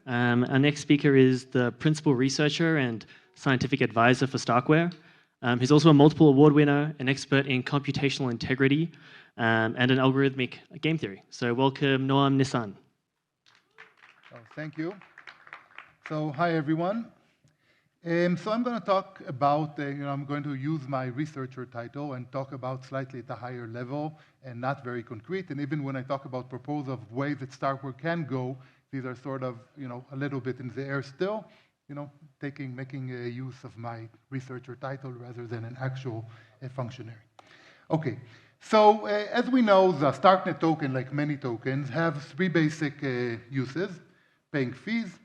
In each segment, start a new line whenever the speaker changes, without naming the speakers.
Our next speaker is the principal researcher and scientific advisor for StarkWare. He's also a multiple award winner, an expert in computational integrity, and an algorithmic game theory. So welcome, Noam Nisan.
Oh, thank you. So hi, everyone. So I'm going to talk about, I'm going to use my researcher title and talk about slightly at a higher level and not very concrete. And even when I talk about proposals of ways that StarkWare can go, these are sort of, a little bit in the air still, making use of my researcher title rather than an actual functionary. Okay, so as we know, the Starknet token, like many tokens, have three basic uses: paying fees,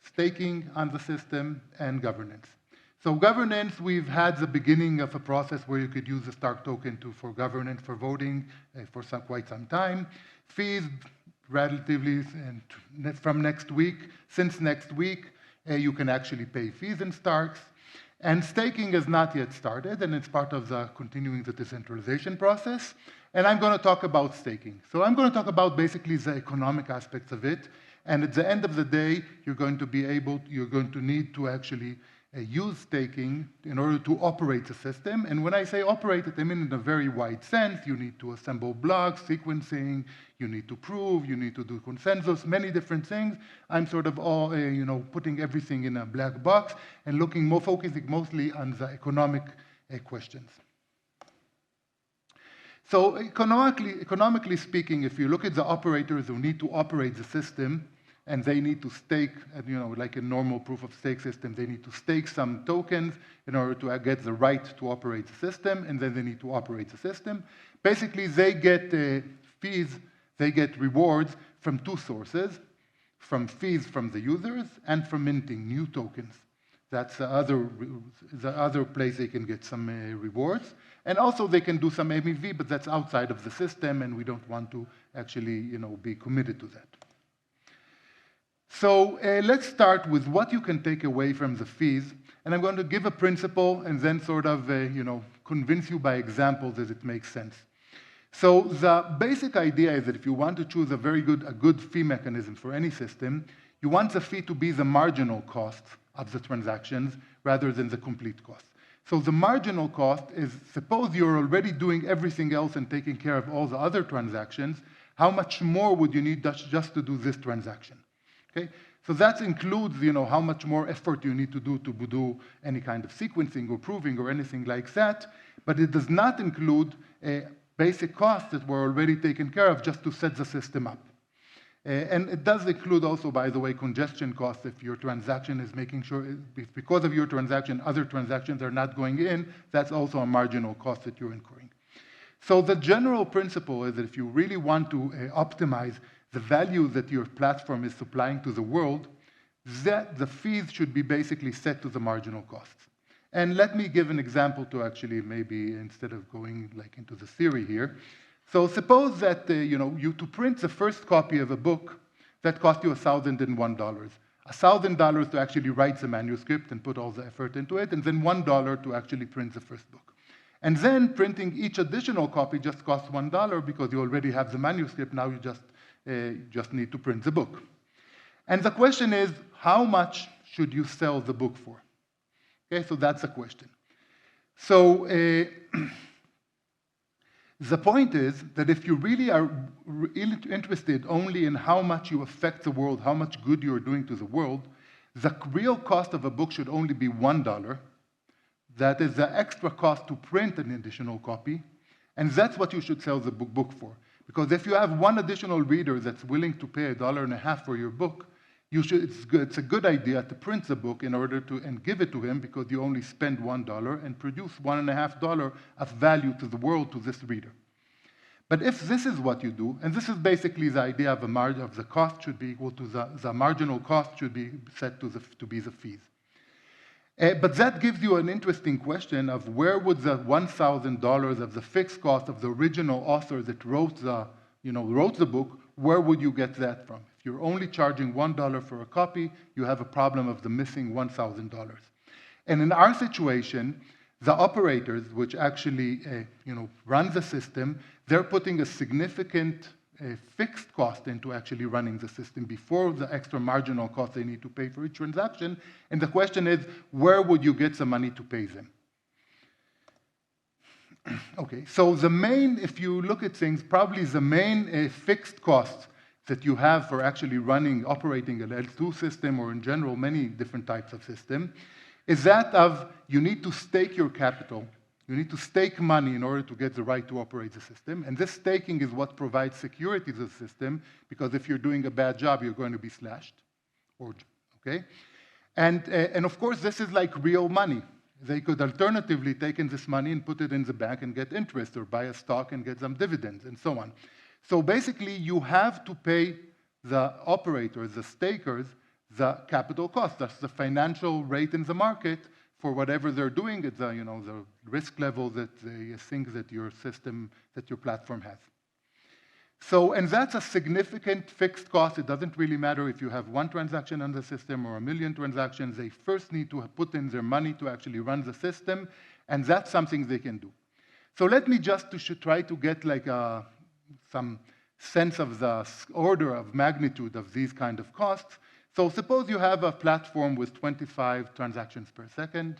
staking on the system, and governance. So governance, we've had the beginning of a process where you could use the Stark token for governance, for voting, for quite some time. Fees, relatively, and from next week, since next week, you can actually pay fees in Starks. And staking has not yet started, and it's part of the continuing the decentralization process. And I'm going to talk about staking. So I'm going to talk about basically the economic aspects of it. And at the end of the day, you're going to need to actually use staking in order to operate the system. And when I say operate it, I mean in a very wide sense. You need to assemble blocks, sequencing, you need to prove, you need to do consensus, many different things. I'm sort of all, putting everything in a black box and focusing mostly on the economic questions. So economically speaking, if you look at the operators who need to operate the system, and they need to stake, like a normal proof of stake system, they need to stake some tokens in order to get the right to operate the system, and then they need to operate the system. Basically, they get fees, they get rewards from two sources: from fees from the users and from minting new tokens. That's the other place they can get some rewards. And also they can do some MEV, but that's outside of the system, and we don't want to actually be committed to that. So let's start with what you can take away from the fees. And I'm going to give a principle and then sort of convince you by examples as it makes sense. So the basic idea is that if you want to choose a good fee mechanism for any system, you want the fee to be the marginal cost of the transactions rather than the complete cost. So the marginal cost is, suppose you're already doing everything else and taking care of all the other transactions, how much more would you need just to do this transaction? Okay? So that includes, how much more effort you need to do any kind of sequencing or proving or anything like that, but it does not include basic costs that were already taken care of just to set the system up. And it does include also, by the way, congestion costs if your transaction is making sure, because of your transaction, other transactions are not going in, that's also a marginal cost that you're incurring. So the general principle is that if you really want to optimize the value that your platform is supplying to the world, that the fees should be basically set to the marginal costs. And let me give an example to actually maybe, instead of going into the theory here. So suppose that you to print the first copy of a book, that cost you $1,001. $1,000 to actually write the manuscript and put all the effort into it, and then $1 to actually print the first book. And then printing each additional copy just costs $1 because you already have the manuscript. Now you just need to print the book. And the question is, how much should you sell the book for? Okay, so that's the question. So the point is that if you really are interested only in how much you affect the world, how much good you're doing to the world, the real cost of a book should only be $1. That is the extra cost to print an additional copy, and that's what you should sell the book for. Because if you have one additional reader that's willing to pay $1.50 for your book, it's a good idea to print the book in order and give it to him, because you only spend $1 and produce $1.50 of value to the world, to this reader. But if this is what you do, and this is basically the idea of the cost should be equal to the marginal cost should be set to be the fees. But that gives you an interesting question of where would the $1,000 of the fixed cost of the original author that wrote the book, where would you get that from? If you're only charging $1 for a copy, you have a problem of the missing $1,000. And in our situation, the operators, which actually run the system, they're putting a significant fixed cost into actually running the system before the extra marginal cost they need to pay for each transaction. And the question is, where would you get the money to pay them? Okay, so the main, if you look at things, probably the main fixed cost that you have for actually operating an L2 system, or in general, many different types of system, is that of you need to stake your capital. You need to stake money in order to get the right to operate the system. And this staking is what provides security to the system, because if you're doing a bad job, you're going to be slashed. Okay? And of course, this is like real money. They could alternatively take in this money and put it in the bank and get interest, or buy a stock and get some dividends, and so on. So basically, you have to pay the operators, the stakers, the capital cost. That's the financial rate in the market for whatever they're doing at the, the risk level that they think that your system, that your platform has. So, and that's a significant fixed cost. It doesn't really matter if you have one transaction on the system or a million transactions. They first need to put in their money to actually run the system, and that's something they can do. So let me just try to get like some sense of the order of magnitude of these kind of costs. So suppose you have a platform with 25 transactions per second,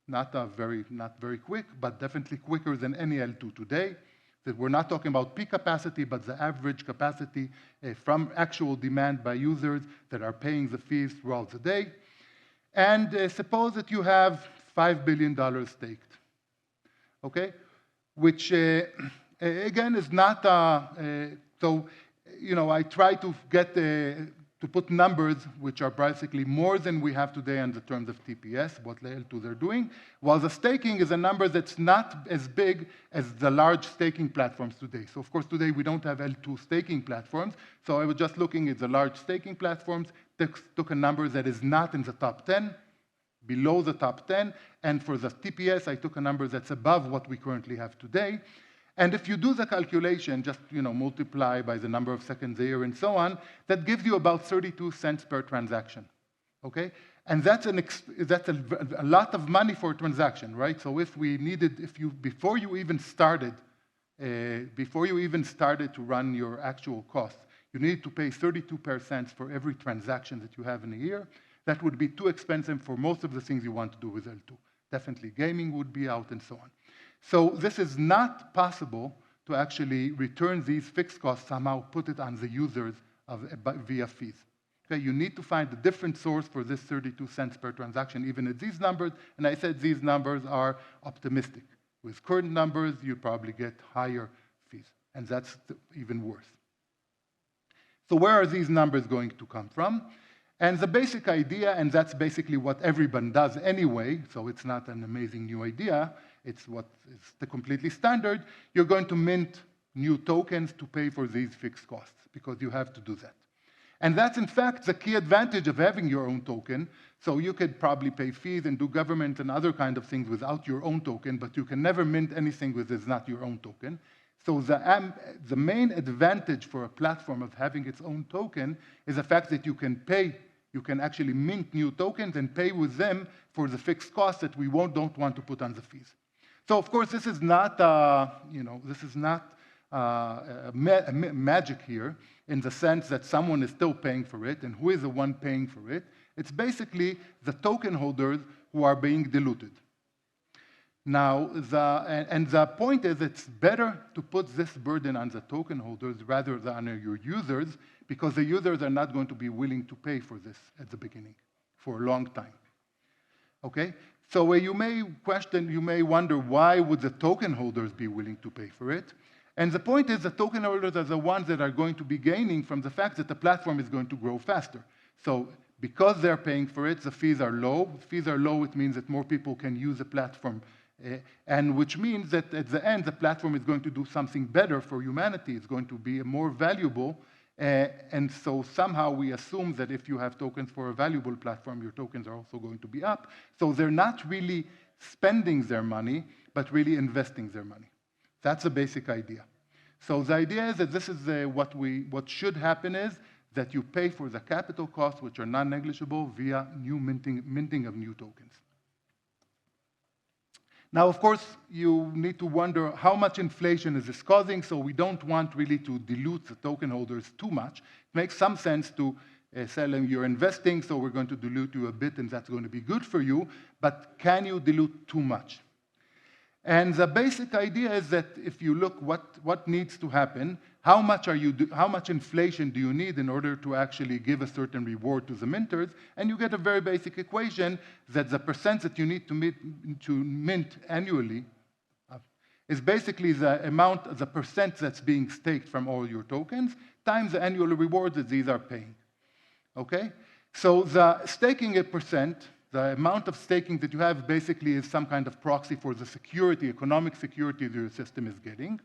not very quick, but definitely quicker than any L2 today. That we're not talking about peak capacity, but the average capacity from actual demand by users that are paying the fees throughout the day. And suppose that you have $5 billion staked, okay? Which, again, is not, so, I try to get to put numbers which are basically more than we have today in the terms of TPS, what L2 they're doing, while the staking is a number that's not as big as the large staking platforms today. So of course today we don't have L2 staking platforms, so I was just looking at the large staking platforms, took a number that is not in the top 10, below the top 10, and for the TPS I took a number that's above what we currently have today. And if you do the calculation, just multiply by the number of seconds a year and so on, that gives you about 32 cents per transaction, okay? And that's a lot of money for a transaction, right? So before you even started to run your actual costs, you need to pay 32% for every transaction that you have in a year. That would be too expensive for most of the things you want to do with L2. Definitely gaming would be out and so on. So this is not possible to actually return these fixed costs, somehow put it on the users via fees. Okay, you need to find a different source for this 32 cents per transaction, even at these numbers, and I said these numbers are optimistic. With current numbers, you probably get higher fees, and that's even worse. So where are these numbers going to come from? And the basic idea, and that's basically what everyone does anyway, so it's not an amazing new idea, it's the completely standard, you're going to mint new tokens to pay for these fixed costs, because you have to do that. And that's in fact the key advantage of having your own token. So you could probably pay fees and do government and other kind of things without your own token, but you can never mint anything with is not your own token. So the main advantage for a platform of having its own token is the fact that you can actually mint new tokens and pay with them for the fixed costs that we don't want to put on the fees. So of course, this is not, magic here in the sense that someone is still paying for it, and who is the one paying for it? It's basically the token holders who are being diluted. Now, the point is it's better to put this burden on the token holders rather than on your users, because the users are not going to be willing to pay for this at the beginning for a long time. Okay? So you may wonder, why would the token holders be willing to pay for it? And the point is the token holders are the ones that are going to be gaining from the fact that the platform is going to grow faster. So because they're paying for it, the fees are low. If fees are low, it means that more people can use the platform, and which means that at the end, the platform is going to do something better for humanity. It's going to be more valuable. And so somehow we assume that if you have tokens for a valuable platform, your tokens are also going to be up. So they're not really spending their money, but really investing their money. That's the basic idea. So the idea is that this is what should happen is that you pay for the capital costs, which are non-negligible, via new minting of new tokens. Now, of course, you need to wonder how much inflation is this causing, so we don't want really to dilute the token holders too much. It makes some sense to tell them you're investing, so we're going to dilute you a bit, and that's going to be good for you, but can you dilute too much? And the basic idea is that if you look what needs to happen, how much inflation do you need in order to actually give a certain reward to the minters, and you get a very basic equation that the percent that you need to mint annually is basically the percent that's being staked from all your tokens times the annual rewards that these are paying. Okay? So the staking a percent, the amount of staking that you have basically is some kind of proxy for the security, economic security that your system is getting,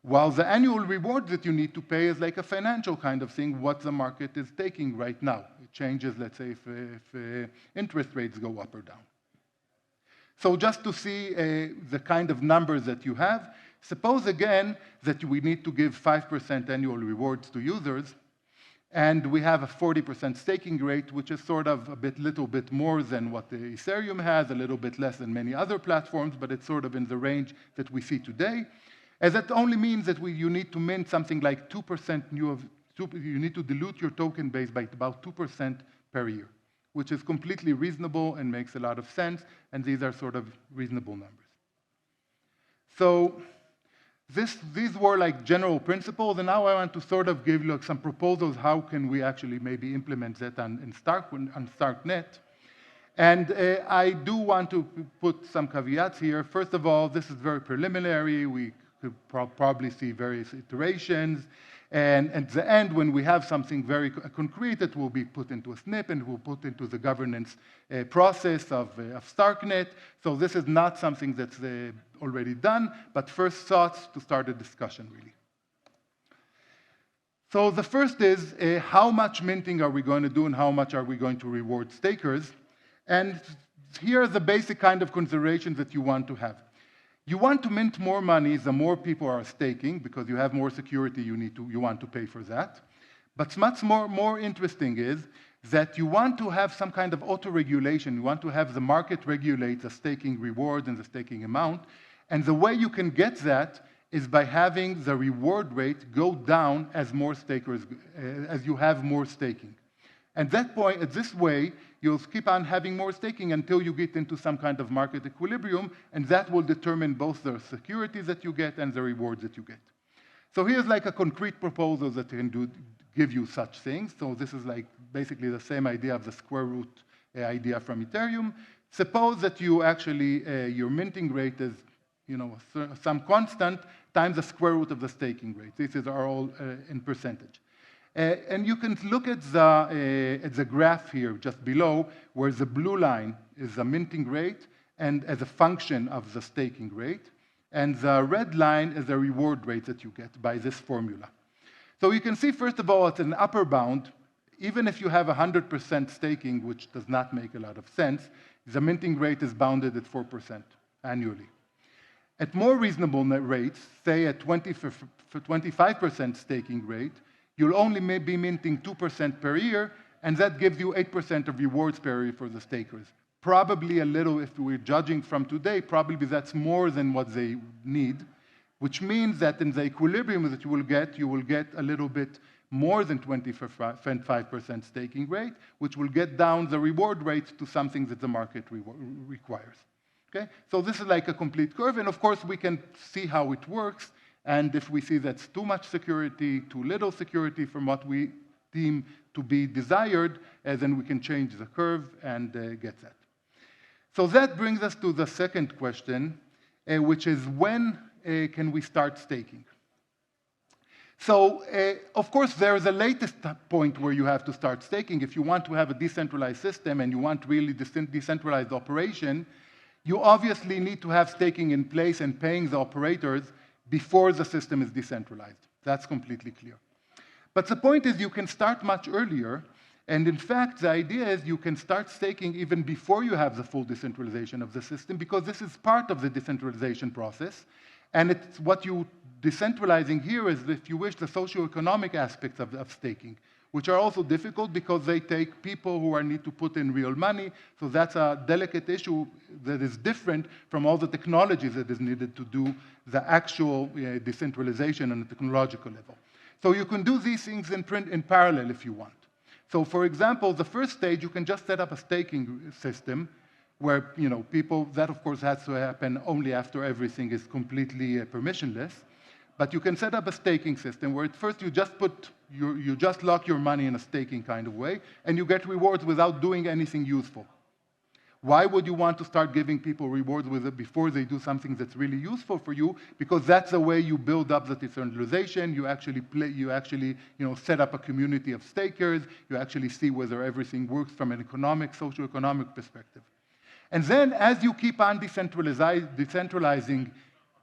while the annual reward that you need to pay is like a financial kind of thing, what the market is taking right now. It changes, let's say, if interest rates go up or down. So just to see the kind of numbers that you have, suppose again that we need to give 5% annual rewards to users, and we have a 40% staking rate, which is sort of little bit more than what the Ethereum has, a little bit less than many other platforms, but it's sort of in the range that we see today. As that only means that you need to mint something like 2% you need to dilute your token base by about 2% per year, which is completely reasonable and makes a lot of sense, and these are sort of reasonable numbers. So these were like general principles, and now I want to sort of give you some proposals. How can we actually maybe implement that on Starknet? And I do want to put some caveats here. First of all, this is very preliminary. We could probably see various iterations. And at the end, when we have something very concrete, it will be put into a SNP and will put into the governance process of Starknet. So this is not something that's already done, but first thoughts to start a discussion, really. So the first is, how much minting are we going to do and how much are we going to reward stakers? And here are the basic kind of considerations that you want to have. You want to mint more money the more people are staking, because you have more security, you want to pay for that. But much more interesting is that you want to have some kind of auto-regulation. You want to have the market regulate the staking rewards and the staking amount. And the way you can get that is by having the reward rate go down as more stakers, as you have more staking. At that point, at this way, you'll keep on having more staking until you get into some kind of market equilibrium, and that will determine both the security that you get and the rewards that you get. So here's like a concrete proposal that can give you such things. So this is like basically the same idea of the square root idea from Ethereum. Suppose that you actually, your minting rate is some constant times the square root of the staking rate. These are all in percentage. And you can look at the graph here just below, where the blue line is the minting rate and as a function of the staking rate, and the red line is the reward rate that you get by this formula. So you can see, first of all, it's an upper bound. Even if you have 100% staking, which does not make a lot of sense, the minting rate is bounded at 4% annually. At more reasonable rates, say at 25% staking rate, you'll only be minting 2% per year, and that gives you 8% of rewards per year for the stakers. Probably a little, if we're judging from today, probably that's more than what they need, which means that in the equilibrium that you will get a little bit more than 25% staking rate, which will get down the reward rate to something that the market requires. Okay? So this is like a complete curve, and of course we can see how it works, and if we see that's too much security, too little security from what we deem to be desired, then we can change the curve and get that. So that brings us to the second question, which is when can we start staking? So, of course, there is a latest point where you have to start staking. If you want to have a decentralized system and you want really decentralized operation, you obviously need to have staking in place and paying the operators before the system is decentralized. That's completely clear. But the point is you can start much earlier, and in fact, the idea is you can start staking even before you have the full decentralization of the system, because this is part of the decentralization process, and it's what you decentralizing here is, if you wish, the socioeconomic aspects of staking. which are also difficult because they take people who need to put in real money. So that's a delicate issue that is different from all the technologies that is needed to do the actual decentralization on a technological level. So you can do these things in parallel if you want. So for example, the first stage, you can just set up a staking system where people, that of course has to happen only after everything is completely permissionless. But you can set up a staking system where at first you just lock your money in a staking kind of way, and you get rewards without doing anything useful. Why would you want to start giving people rewards with it before they do something that's really useful for you? Because that's the way you build up the decentralization. You actually set up a community of stakers. You actually see whether everything works from an socioeconomic perspective. And then as you keep on decentralizing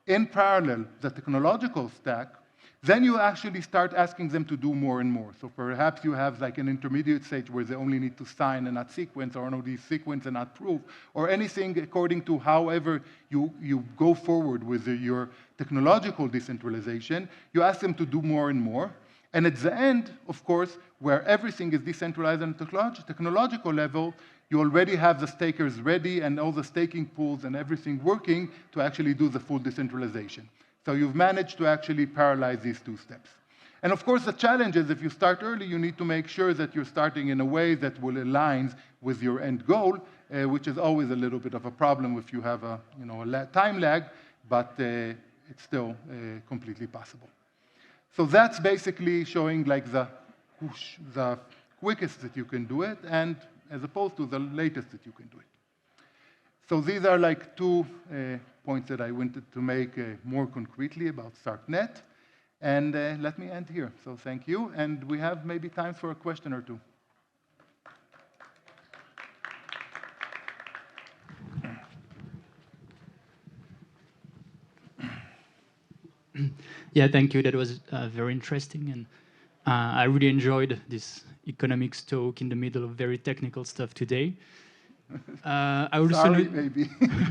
in parallel the technological stack, then you actually start asking them to do more and more. So perhaps you have like an intermediate stage where they only need to sign and not sequence, or only sequence and not prove, or anything according to however you go forward with your technological decentralization. You ask them to do more and more. And at the end, of course, where everything is decentralized on a technological level, you already have the stakers ready and all the staking pools and everything working to actually do the full decentralization. So you've managed to actually parallelize these two steps. And of course, the challenge is if you start early, you need to make sure that you're starting in a way that will align with your end goal, which is always a little bit of a problem if you have a time lag, but it's still completely possible. So that's basically showing like the quickest that you can do it, and as opposed to the latest that you can do it. So these are like two points that I wanted to make more concretely about Starknet. And let me end here. So thank you. And we have maybe time for a question or two.
Yeah, thank you. That was very interesting. And I really enjoyed this economics talk in the middle of very technical stuff today. I also
Sorry, maybe.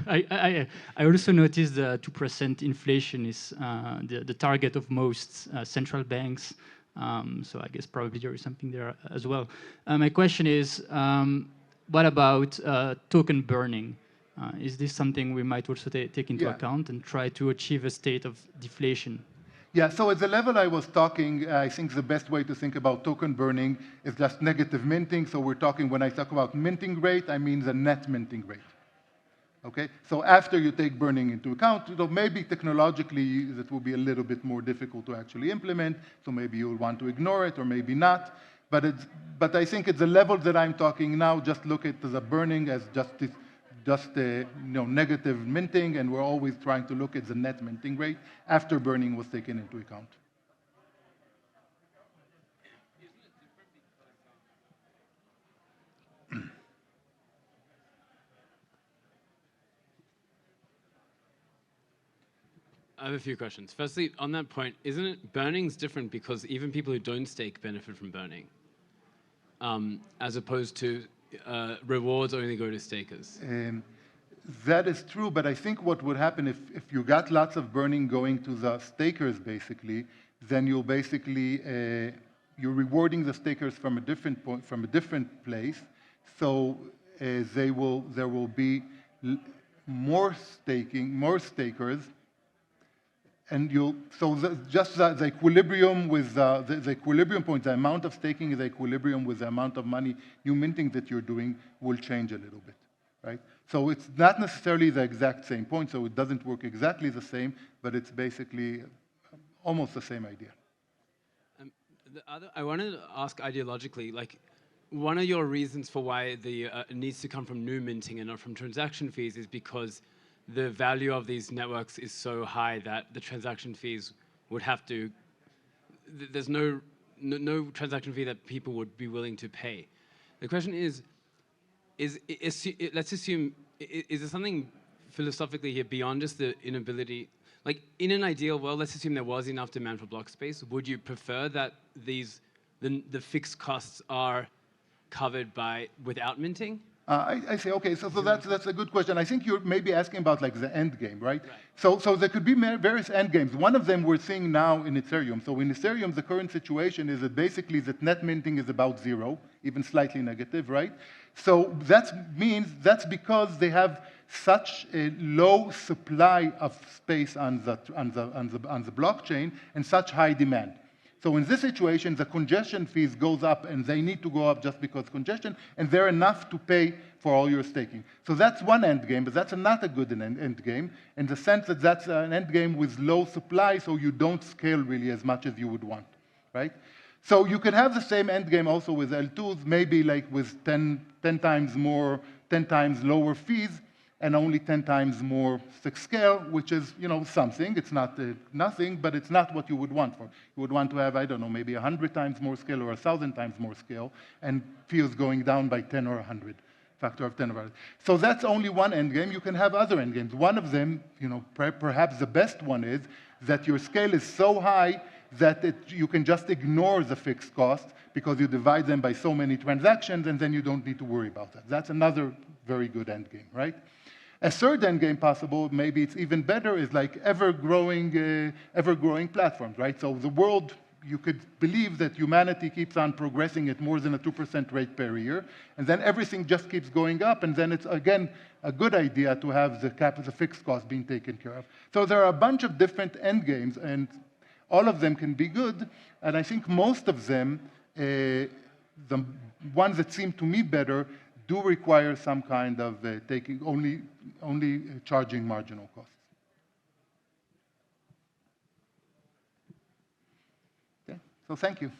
I also noticed the 2% inflation is the target of most central banks. So I guess probably there is something there as well. My question is, what about token burning? Is this something we might also take into account and try to achieve a state of deflation?
Yeah, so at the level I was talking, I think the best way to think about token burning is just negative minting. So we're talking, when I talk about minting rate, I mean the net minting rate. Okay, so after you take burning into account, maybe technologically that will be a little bit more difficult to actually implement. So maybe you'll want to ignore it or maybe not. But I think at the level that I'm talking now, just look at the burning as just negative minting, and we're always trying to look at the net minting rate after burning was taken into account.
I have a few questions. Firstly, on that point, isn't it burning's different because even people who don't stake benefit from burning, as opposed to rewards only go to stakers?
That is true, but I think what would happen if you got lots of burning going to the stakers, basically, then you'll basically you're rewarding the stakers from a different point, from a different place. So there will be more stakers. And just the equilibrium with the equilibrium point, the amount of staking is the equilibrium with the amount of money new minting that you're doing will change a little bit, right? So it's not necessarily the exact same point, so it doesn't work exactly the same, but it's basically almost the same idea.
I wanted to ask ideologically, like, one of your reasons for why it needs to come from new minting and not from transaction fees is because the value of these networks is so high that the transaction fees would have to, there's no transaction fee that people would be willing to pay. The question is let's assume, is there something philosophically here beyond just the inability, like in an ideal world, let's assume there was enough demand for block space, would you prefer that the fixed costs are covered without minting?
I say, okay, so that's a good question. I think you're maybe asking about like the end game, right?
Right.
So there could be various end games. One of them we're seeing now in Ethereum. So in Ethereum, the current situation is that basically that net minting is about 0, even slightly negative, right? So that means that's because they have such a low supply of space on the blockchain and such high demand. So in this situation, the congestion fees goes up, and they need to go up just because congestion, and they're enough to pay for all your staking. So that's one end game, but that's not a good end game in the sense that that's an end game with low supply, so you don't scale really as much as you would want, right? So you could have the same end game also with L2s, maybe like with 10 times more, 10 times lower fees, and only 10 times more scale, which is, something. It's not nothing, but it's not what you would want for. You would want to have, I don't know, maybe 100 times more scale or 1,000 times more scale, and fees going down by 10 or 100, factor of 10 or 100. So that's only one end game. You can have other end games. One of them, perhaps the best one is that your scale is so high that you can just ignore the fixed cost because you divide them by so many transactions, and then you don't need to worry about that. That's another very good end game, right? A third end game possible, maybe it's even better, is like ever-growing platforms, right? So the world, you could believe that humanity keeps on progressing at more than a 2% rate per year, and then everything just keeps going up, and then it's, again, a good idea to have the fixed cost being taken care of. So there are a bunch of different end games, and all of them can be good, and I think most of them, the ones that seem to me better, do require some kind of only charging marginal costs. Okay, so thank you.